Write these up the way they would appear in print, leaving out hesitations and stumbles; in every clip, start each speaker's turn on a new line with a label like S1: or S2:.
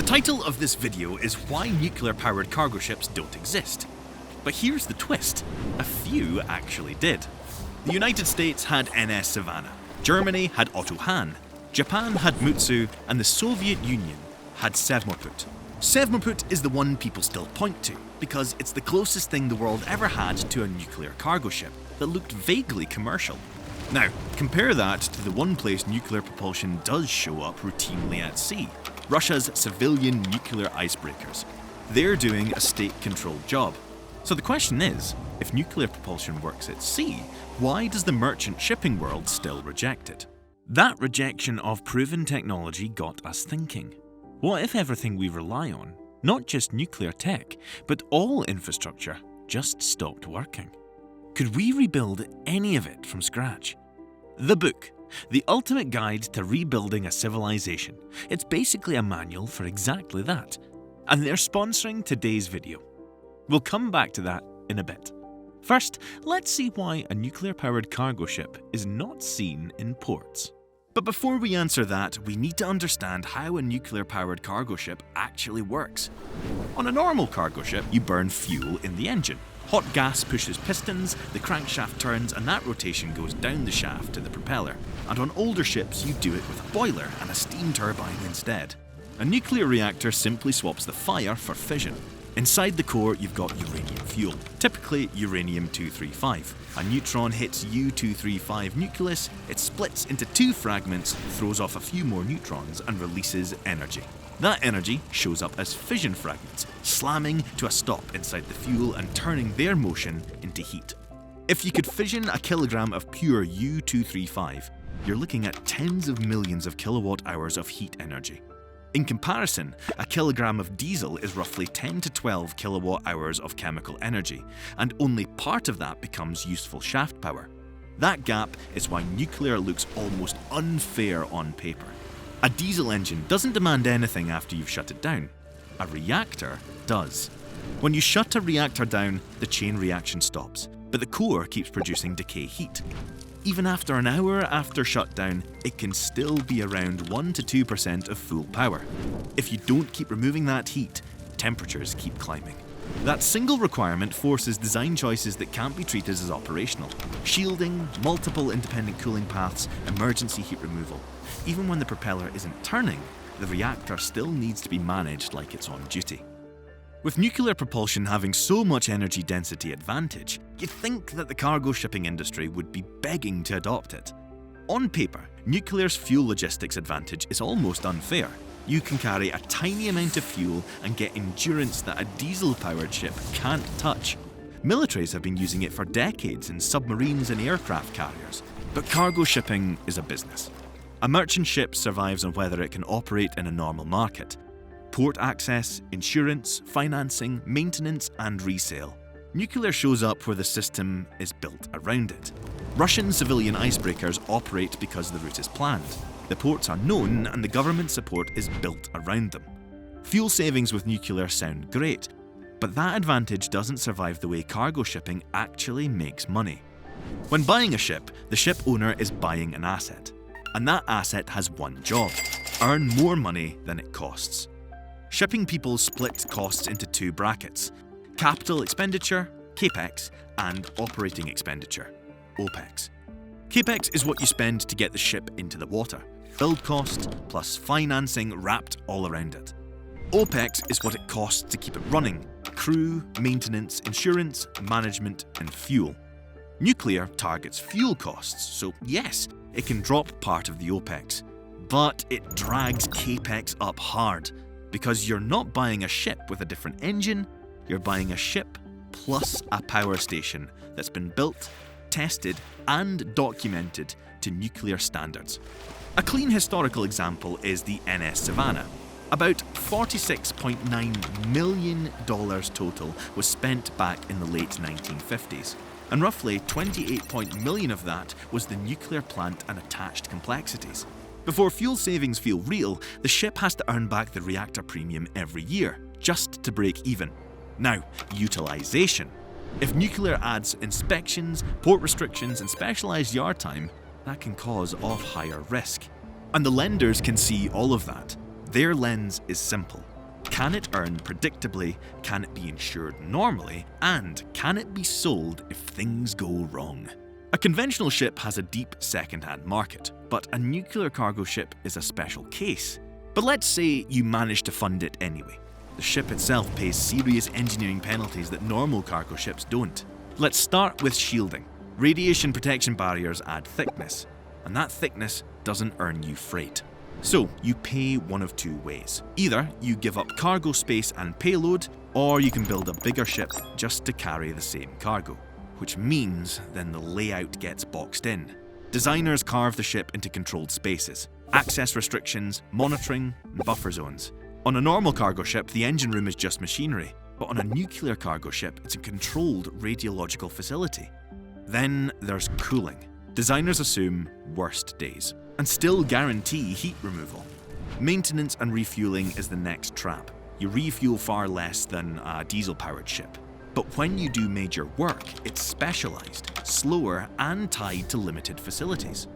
S1: The title of this video is Why Nuclear-Powered Cargo Ships Don't Exist. But here's the twist. A few actually did. The United States had NS Savannah, Germany had Otto Hahn, Japan had Mutsu, and the Soviet Union had Sevmorput. Sevmorput is the one people still point to, because it's the closest thing the world ever had to a nuclear cargo ship that looked vaguely commercial. Now, compare that to the one place nuclear propulsion does show up routinely at sea, Russia's civilian nuclear icebreakers. They're doing a state-controlled job. So the question is, if nuclear propulsion works at sea, why does the merchant shipping world still reject it? That rejection of proven technology got us thinking. What if everything we rely on, not just nuclear tech, but all infrastructure, just stopped working? Could we rebuild any of it from scratch? The book, The Ultimate Guide to Rebuilding a Civilization. It's basically a manual for exactly that. And they're sponsoring today's video. We'll come back to that in a bit. First, let's see why a nuclear-powered cargo ship is not seen in ports. But before we answer that, we need to understand how a nuclear-powered cargo ship actually works. On a normal cargo ship, you burn fuel in the engine. Hot gas pushes pistons, the crankshaft turns, and that rotation goes down the shaft to the propeller. And on older ships, you do it with a boiler and a steam turbine instead. A nuclear reactor simply swaps the fire for fission. Inside the core, you've got uranium fuel, typically uranium-235. A neutron hits U-235 nucleus, it splits into two fragments, throws off a few more neutrons, and releases energy. That energy shows up as fission fragments, slamming to a stop inside the fuel and turning their motion into heat. If you could fission a kilogram of pure U-235, you're looking at tens of millions of kilowatt hours of heat energy. In comparison, a kilogram of diesel is roughly 10 to 12 kilowatt hours of chemical energy, and only part of that becomes useful shaft power. That gap is why nuclear looks almost unfair on paper. A diesel engine doesn't demand anything after you've shut it down. A reactor does. When you shut a reactor down, the chain reaction stops, but the core keeps producing decay heat. Even after an hour after shutdown, it can still be around 1 to 2% of full power. If you don't keep removing that heat, temperatures keep climbing. That single requirement forces design choices that can't be treated as operational. Shielding, multiple independent cooling paths, emergency heat removal. Even when the propeller isn't turning, the reactor still needs to be managed like it's on duty. With nuclear propulsion having so much energy density advantage, you'd think that the cargo shipping industry would be begging to adopt it. On paper, nuclear's fuel logistics advantage is almost unfair. You can carry a tiny amount of fuel and get endurance that a diesel-powered ship can't touch. Militaries have been using it for decades in submarines and aircraft carriers. But cargo shipping is a business. A merchant ship survives on whether it can operate in a normal market. Port access, insurance, financing, maintenance, and resale. Nuclear shows up where the system is built around it. Russian civilian icebreakers operate because the route is planned. The ports are known and the government support is built around them. Fuel savings with nuclear sound great, but that advantage doesn't survive the way cargo shipping actually makes money. When buying a ship, the ship owner is buying an asset. And that asset has one job: earn more money than it costs. Shipping people split costs into two brackets: capital expenditure, CAPEX, and operating expenditure, OPEX. CAPEX is what you spend to get the ship into the water, build cost plus financing wrapped all around it. OPEX is what it costs to keep it running: crew, maintenance, insurance, management, and fuel. Nuclear targets fuel costs, so yes, it can drop part of the OPEX, but it drags CAPEX up hard. Because you're not buying a ship with a different engine, you're buying a ship plus a power station that's been built, tested, and documented to nuclear standards. A clean historical example is the NS Savannah. About $46.9 million total was spent back in the late 1950s, and roughly $28 million of that was the nuclear plant and attached complexities. Before fuel savings feel real, the ship has to earn back the reactor premium every year, just to break even. Now, utilization. If nuclear adds inspections, port restrictions, and specialised yard time, that can cause off-hire risk. And the lenders can see all of that. Their lens is simple. Can it earn predictably, can it be insured normally, and can it be sold if things go wrong? A conventional ship has a deep second-hand market, but a nuclear cargo ship is a special case. But let's say you manage to fund it anyway. The ship itself pays serious engineering penalties that normal cargo ships don't. Let's start with shielding. Radiation protection barriers add thickness, and that thickness doesn't earn you freight. So you pay one of two ways. Either you give up cargo space and payload, or you can build a bigger ship just to carry the same cargo. Which means then the layout gets boxed in. Designers carve the ship into controlled spaces, access restrictions, monitoring, and buffer zones. On a normal cargo ship, the engine room is just machinery, but on a nuclear cargo ship, it's a controlled radiological facility. Then there's cooling. Designers assume worst days, and still guarantee heat removal. Maintenance and refueling is the next trap. You refuel far less than a diesel-powered ship. But when you do major work, it's specialized, slower, and tied to limited facilities.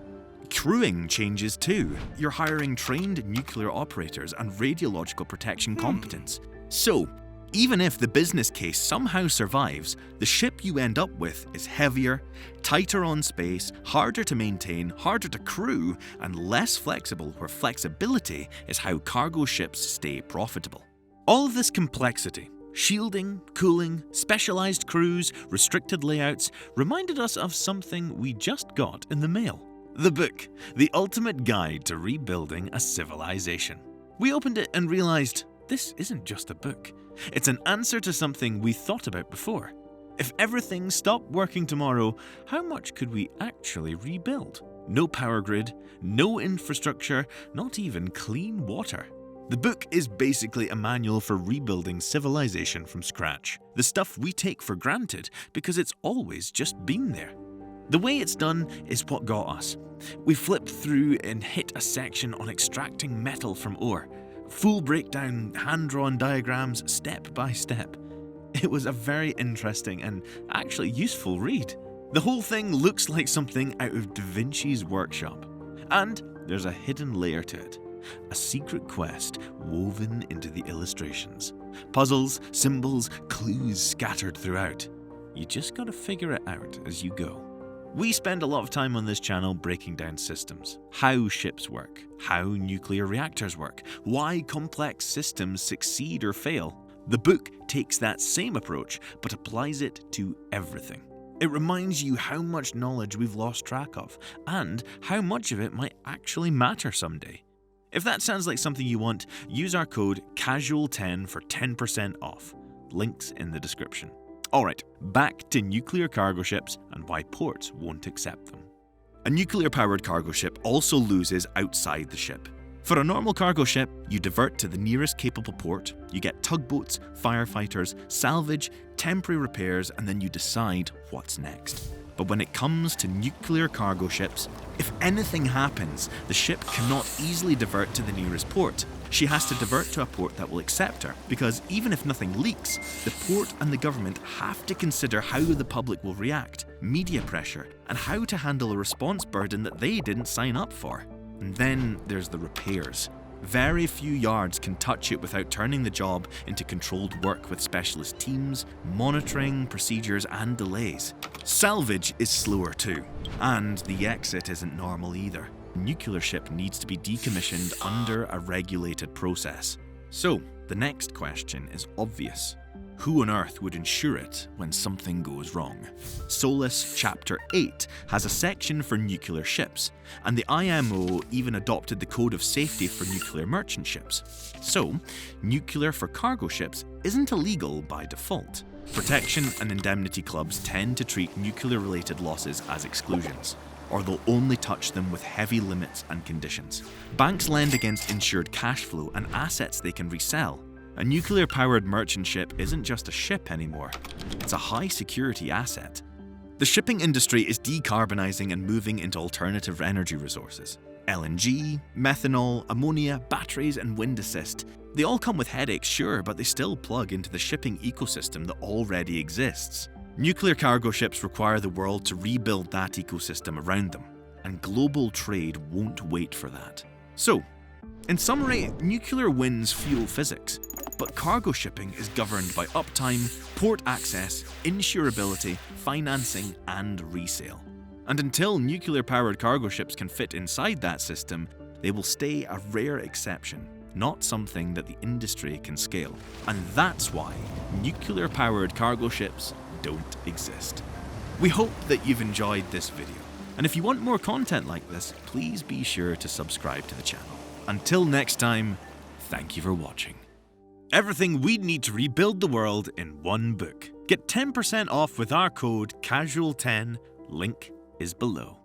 S1: Crewing changes too. You're hiring trained nuclear operators and radiological protection competence. So, even if the business case somehow survives, the ship you end up with is heavier, tighter on space, harder to maintain, harder to crew, and less flexible, where flexibility is how cargo ships stay profitable. All of this complexity, shielding, cooling, specialized crews, restricted layouts, reminded us of something we just got in the mail. The book, The Ultimate Guide to Rebuilding a Civilization. We opened it and realized this isn't just a book. It's an answer to something we thought about before. If everything stopped working tomorrow, how much could we actually rebuild? No power grid, no infrastructure, not even clean water. The book is basically a manual for rebuilding civilization from scratch. The stuff we take for granted because it's always just been there. The way it's done is what got us. We flipped through and hit a section on extracting metal from ore. Full breakdown, hand-drawn diagrams, step by step. It was a very interesting and actually useful read. The whole thing looks like something out of Da Vinci's workshop. And there's a hidden layer to it. A secret quest woven into the illustrations. Puzzles, symbols, clues scattered throughout. You just gotta figure it out as you go. We spend a lot of time on this channel breaking down systems, how ships work, how nuclear reactors work, why complex systems succeed or fail. The book takes that same approach but applies it to everything. It reminds you how much knowledge we've lost track of and how much of it might actually matter someday. If that sounds like something you want, use our code CASUAL10 for 10% off. Links in the description. Alright, back to nuclear cargo ships and why ports won't accept them. A nuclear-powered cargo ship also loses outside the ship. For a normal cargo ship, you divert to the nearest capable port, you get tugboats, firefighters, salvage, temporary repairs, and then you decide what's next. But when it comes to nuclear cargo ships, if anything happens, the ship cannot easily divert to the nearest port. She has to divert to a port that will accept her, because even if nothing leaks, the port and the government have to consider how the public will react, media pressure, and how to handle a response burden that they didn't sign up for. And then there's the repairs. Very few yards can touch it without turning the job into controlled work with specialist teams, monitoring, procedures, and delays. Salvage is slower too, and the exit isn't normal either. A nuclear ship needs to be decommissioned under a regulated process. So, the next question is obvious. Who on earth would insure it when something goes wrong? Solus Chapter 8 has a section for nuclear ships, and the IMO even adopted the Code of Safety for nuclear merchant ships. So, nuclear for cargo ships isn't illegal by default. Protection and indemnity clubs tend to treat nuclear-related losses as exclusions, or they'll only touch them with heavy limits and conditions. Banks lend against insured cash flow and assets they can resell. A nuclear-powered merchant ship isn't just a ship anymore, it's a high-security asset. The shipping industry is decarbonizing and moving into alternative energy resources. LNG, methanol, ammonia, batteries, and wind assist. They all come with headaches, sure, but they still plug into the shipping ecosystem that already exists. Nuclear cargo ships require the world to rebuild that ecosystem around them, and global trade won't wait for that. So, In summary, nuclear wins fuel physics, but cargo shipping is governed by uptime, port access, insurability, financing, and resale. And until nuclear-powered cargo ships can fit inside that system, they will stay a rare exception, not something that the industry can scale. And that's why nuclear-powered cargo ships don't exist. We hope that you've enjoyed this video, and if you want more content like this, please be sure to subscribe to the channel. Until next time, thank you for watching. Everything we'd need to rebuild the world in one book. Get 10% off with our code CASUAL10, link is below.